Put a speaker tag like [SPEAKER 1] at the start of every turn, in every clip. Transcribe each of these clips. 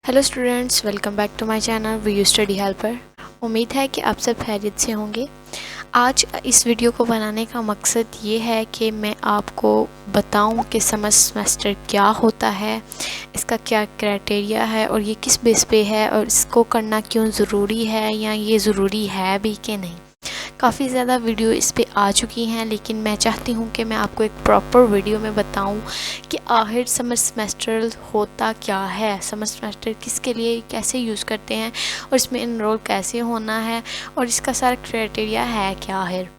[SPEAKER 1] Hello students, welcome back to my channel V U study helper. उम्मीद है कि आप सब खैरियत से होंगे। आज इस वीडियो को बनाने का मकसद ये है कि मैं आपको बताऊं कि समर सेमेस्टर क्या होता है, इसका क्या क्राइटेरिया है और ये किस बेस पे है और इसको करना क्यों ज़रूरी है या ये ज़रूरी है भी कि नहीं। काफ़ी ज़्यादा वीडियो इस पे आ चुकी हैं, लेकिन मैं चाहती हूँ कि मैं आपको एक प्रॉपर वीडियो में बताऊँ कि आखिर समर सेमेस्टर होता क्या है, समर सेमेस्टर किसके लिए कैसे यूज़ करते हैं और इसमें इनरोल कैसे होना है और इसका सारा क्राइटेरिया है क्या है।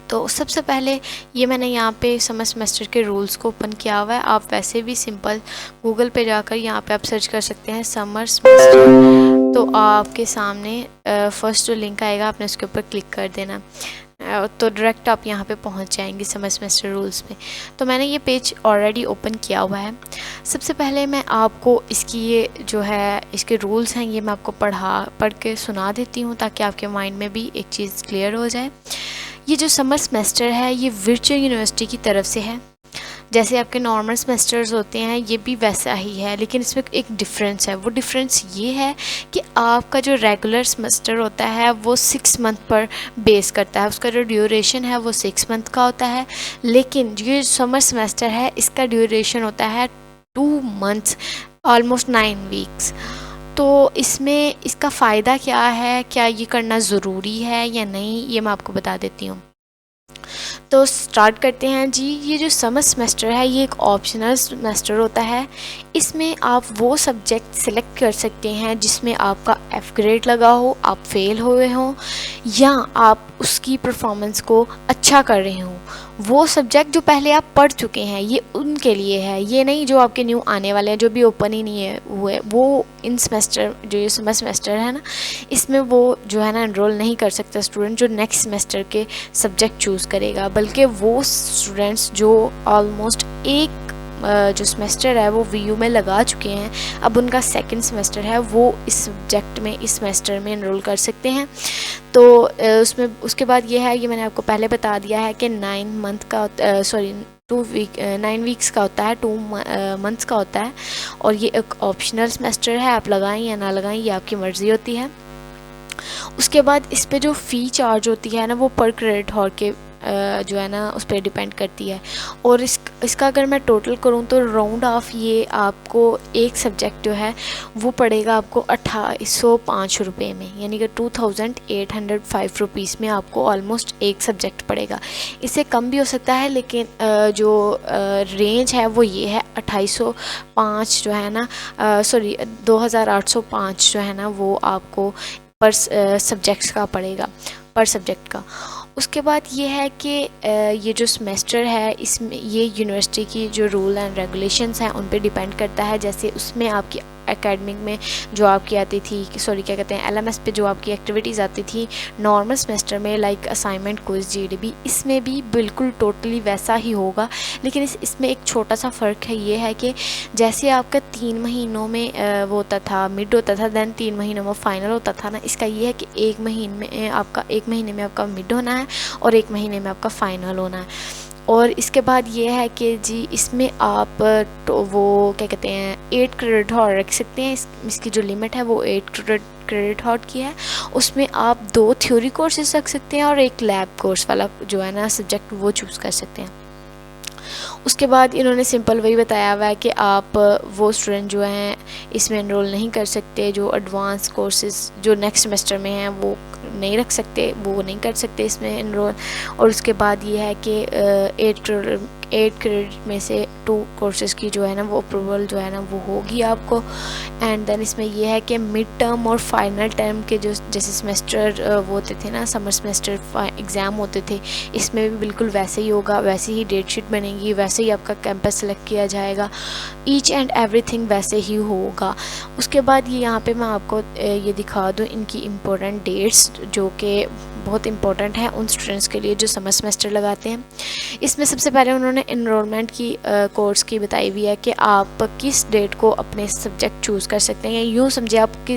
[SPEAKER 1] तो सबसे पहले ये मैंने यहाँ पे समर सेमेस्टर के रूल्स को ओपन किया हुआ है। आप वैसे भी सिंपल गूगल पे जाकर यहाँ पे आप सर्च कर सकते हैं समर सेमेस्टर, तो आपके सामने फर्स्ट जो लिंक आएगा आपने उसके ऊपर क्लिक कर देना, तो डायरेक्ट आप यहाँ पे पहुँच जाएंगे समर सेमेस्टर रूल्स में। तो मैंने ये पेज ऑलरेडी ओपन किया हुआ है। सबसे पहले मैं आपको इसकी ये जो है इसके रूल्स हैं ये मैं आपको पढ़ के सुना देती हूँ ताकि आपके माइंड में भी एक चीज़ क्लियर हो जाए। ये जो समर सेमेस्टर है ये वर्चुअल यूनिवर्सिटी की तरफ से है। जैसे आपके नॉर्मल सेमेस्टर्स होते हैं ये भी वैसा ही है, लेकिन इसमें एक डिफरेंस है। वो डिफरेंस ये है कि आपका जो रेगुलर सेमेस्टर होता है वो 6 मंथ पर बेस करता है, उसका जो ड्यूरेशन है वो 6 मंथ का होता है। लेकिन ये समर सेमेस्टर है इसका ड्यूरेशन होता है 2 मंथ्स, ऑलमोस्ट 9 वीक्स। तो इसमें इसका फ़ायदा क्या है, क्या ये करना ज़रूरी है या नहीं, ये मैं आपको बता देती हूँ। तो स्टार्ट करते हैं जी। ये जो समर सेमेस्टर है ये एक ऑप्शनल सेमेस्टर होता है। इसमें आप वो सब्जेक्ट सेलेक्ट कर सकते हैं जिसमें आपका F ग्रेड लगा हो, आप फेल हुए हों या आप उसकी परफॉर्मेंस को अच्छा कर रहे हों। वो सब्जेक्ट जो पहले आप पढ़ चुके हैं ये उनके लिए है, ये नहीं जो आपके न्यू आने वाले हैं जो भी ओपन ही नहीं है हुए, वो इन सेमेस्टर जो ये समर सेमेस्टर है ना इसमें वो जो है ना एनरोल नहीं कर सकता स्टूडेंट जो नेक्स्ट सेमेस्टर के सब्जेक्ट चूज़ करेगा, बल्कि वो स्टूडेंट्स जो ऑलमोस्ट एक जो सेमेस्टर है वो VU में लगा चुके हैं, अब उनका सेकंड सेमेस्टर है वो इस सब्जेक्ट में इस सेमेस्टर में एनरोल कर सकते हैं। तो उसमें उसके बाद ये है, ये मैंने आपको पहले बता दिया है कि 9 वीक्स का होता है, 2 मंथ्स का होता है और ये एक ऑप्शनल सेमेस्टर है। आप लगाएं या ना लगाएं ये आपकी मर्ज़ी होती है। उसके बाद इस पे जो फ़ी चार्ज होती है ना वो पर क्रेडिट हॉर के जो है ना उस पर डिपेंड करती है। और इसका अगर मैं टोटल करूँ तो राउंड ऑफ ये आपको एक सब्जेक्ट जो है वो पड़ेगा आपको 2805 रुपये में, यानी कि 2805 रुपीज़ में आपको ऑलमोस्ट एक सब्जेक्ट पड़ेगा। इससे कम भी हो सकता है, लेकिन जो रेंज है वो ये है 2805 जो है ना 2805 जो है ना वो आपको पर सब्जेक्ट्स का पड़ेगा, पर सब्जेक्ट का। उसके बाद ये है कि ये जो सेमेस्टर है इसमें ये यूनिवर्सिटी की जो रूल एंड रेगुलेशंस हैं उन पे डिपेंड करता है। जैसे उसमें आपकी एकेडमिक में जो आपकी आती थी क्या कहते हैं LMS पे जो आपकी एक्टिविटीज़ आती थी नॉर्मल सेमेस्टर में, लाइक असाइनमेंट, क्विज, GDB, इसमें भी बिल्कुल टोटली वैसा ही होगा। लेकिन इसमें एक छोटा सा फ़र्क है, ये है कि जैसे आपका 3 महीनों में वो होता था, मिड होता था, दैन 3 महीनों में फाइनल होता था ना, इसका ये है कि एक महीने में आपका मिड होना है और 1 महीने में आपका फाइनल होना है। और इसके बाद ये है कि जी इसमें आप तो वो क्या कहते हैं 8 क्रेडिट हॉर रख सकते हैं। इसकी जो लिमिट है वो 8 क्रेडिट हॉर की है। उसमें आप 2 थ्योरी कोर्सेज रख सकते हैं और एक लैब कोर्स वाला जो है ना सब्जेक्ट वो चूज़ कर सकते हैं। उसके बाद इन्होंने सिंपल वही बताया हुआ है कि आप वो स्टूडेंट जो हैं इसमें एनरोल नहीं कर सकते जो एडवांस कोर्सेज जो नेक्स्ट सेमेस्टर में हैं वो नहीं रख सकते, वो नहीं कर सकते इसमें एनरोल। और उसके बाद ये है कि 8 क्रेडिट में से 2 कोर्सेज की जो है ना वो अप्रूवल जो है ना वो होगी आपको। एंड देन इसमें ये है कि मिड टर्म और फाइनल टर्म के जो जैसे सेमेस्टर वो होते थे ना, समर सेमेस्टर एग्ज़ाम होते थे, इसमें भी बिल्कुल वैसे ही होगा, वैसे ही डेट शीट बनेगी, वैसे ही आपका कैंपस सेलेक्ट किया जाएगा, ईच एंड एवरीथिंग वैसे ही होगा। उसके बाद ये यहाँ पे मैं आपको ये दिखा दूँ इनकी इम्पोर्टेंट डेट्स जो कि بہت امپورٹنٹ ہے ان اسٹوڈنٹس کے لیے جو سمر سیمسٹر لگاتے ہیں۔ اس میں سب سے پہلے انہوں نے انرولمنٹ کی کورس کی بتائی ہوئی ہے کہ آپ کس ڈیٹ کو اپنے سبجیکٹ چوز کر سکتے ہیں، یا یوں سمجھے آپ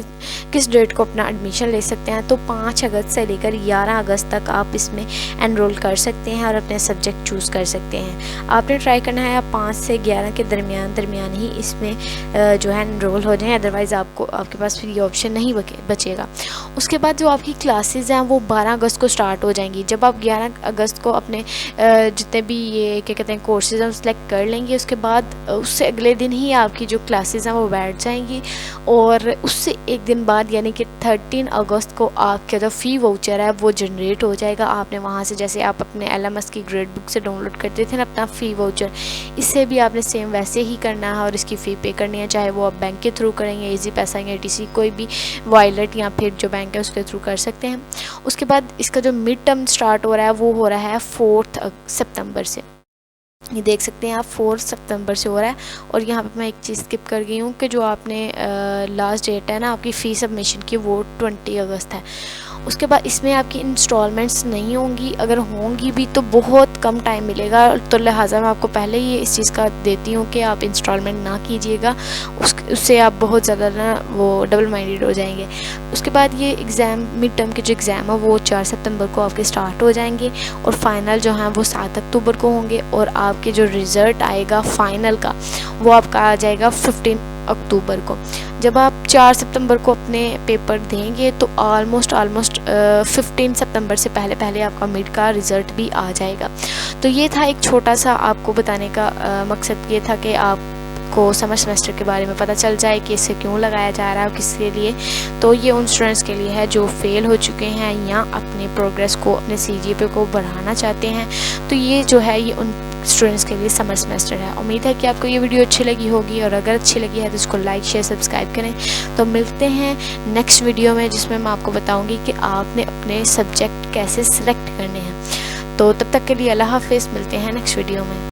[SPEAKER 1] کس ڈیٹ کو اپنا ایڈمیشن لے سکتے ہیں۔ تو 5 اگست سے لے کر 11 اگست تک آپ اس میں انرول کر سکتے ہیں اور اپنے سبجیکٹ چوز کر سکتے ہیں۔ آپ نے ٹرائی کرنا ہے آپ 5 سے 11 کے درمیان ہی اس میں جو ہے انرول ہو جائیں، ادروائز آپ کے پاس پھر یہ آپشن نہیں بچے گا۔ اس کے بعد جو آپ کی کلاسز ہیں وہ 12 اگست کو سٹارٹ ہو جائیں گی۔ جب آپ 11 اگست کو اپنے جتنے بھی یہ کیا کہتے ہیں کورسز ہیں سلیکٹ کر لیں گے، اس کے بعد اس سے اگلے دن ہی آپ کی جو کلاسز ہیں وہ بیٹھ جائیں گی، اور اس سے ایک دن بعد یعنی کہ 13 اگست کو آپ کا جو فی واؤچر ہے وہ جنریٹ ہو جائے گا۔ آپ نے وہاں سے جیسے آپ اپنے LMS کی گریڈ بک سے ڈاؤن لوڈ کرتے تھے نا اپنا فی واؤچر، اس سے بھی آپ نے سیم ویسے ہی کرنا ہے اور اس کی فی پے کرنی ہے، چاہے وہ آپ بینک کے تھرو کریں یا ایزی پیسہ یا ETC کوئی بھی وائلٹ یا پھر جو بینک ہے اس کے تھرو کر سکتے ہیں۔ اس کے بعد اس کا جو مڈ ٹرم سٹارٹ ہو رہا ہے وہ ہو رہا ہے 4 سپتمبر سے۔ یہ دیکھ سکتے ہیں آپ 4 سپتمبر سے ہو رہا ہے، اور یہاں پہ میں ایک چیز اسکپ کر گئی ہوں کہ جو آپ نے لاسٹ ڈیٹ ہے نا آپ کی فی سبمیشن کی وہ 20 اگست ہے۔ اس کے بعد اس میں آپ کی انسٹالمنٹس نہیں ہوں گی، اگر ہوں گی بھی تو بہت کم ٹائم ملے گا، تو لہٰذا میں آپ کو پہلے ہی اس چیز کا دیتی ہوں کہ آپ انسٹالمنٹ نہ کیجیے گا، اس سے آپ بہت زیادہ نا وہ ڈبل مائنڈیڈ ہو جائیں گے۔ اس کے بعد یہ ایگزام مڈ ٹرم کے جو ایگزام ہے وہ 4 سپتمبر کو آپ کے سٹارٹ ہو جائیں گے، اور فائنل جو ہیں وہ 7 اکتوبر کو ہوں گے، اور آپ کے جو رزلٹ آئے گا فائنل کا وہ آپ کا آ جائے گا 15 اکتوبر کو۔ جب آپ 4 سپتمبر کو اپنے پیپر دیں گے تو آلموسٹ 15 سپتمبر سے پہلے آپ کا مڈ کا رزلٹ بھی آ جائے گا۔ تو یہ تھا ایک چھوٹا سا آپ کو بتانے کا مقصد، یہ تھا کہ آپ کو سمر سیمسٹر کے بارے میں پتہ چل جائے کہ اسے کیوں لگایا جا رہا ہے اور کس کے لیے۔ تو یہ ان اسٹوڈنٹس کے لیے ہے جو فیل ہو چکے ہیں یا اپنے پروگریس کو اپنے CGPA کو بڑھانا چاہتے ہیں، تو یہ جو ہے یہ ان اسٹوڈنٹس کے لیے سمر سیمسٹر ہے۔ امید ہے کہ آپ کو یہ ویڈیو اچھی لگی ہوگی، اور اگر اچھی لگی ہے تو اس کو لائک شیئر سبسکرائب کریں۔ تو ملتے ہیں نیکسٹ ویڈیو میں، جس میں آپ کو بتاؤں گی کہ آپ نے اپنے سبجیکٹ کیسے سلیکٹ کرنے ہیں۔ تو تب تک کے لیے اللہ حافظ، ملتے ہیں نیکسٹ ویڈیو میں۔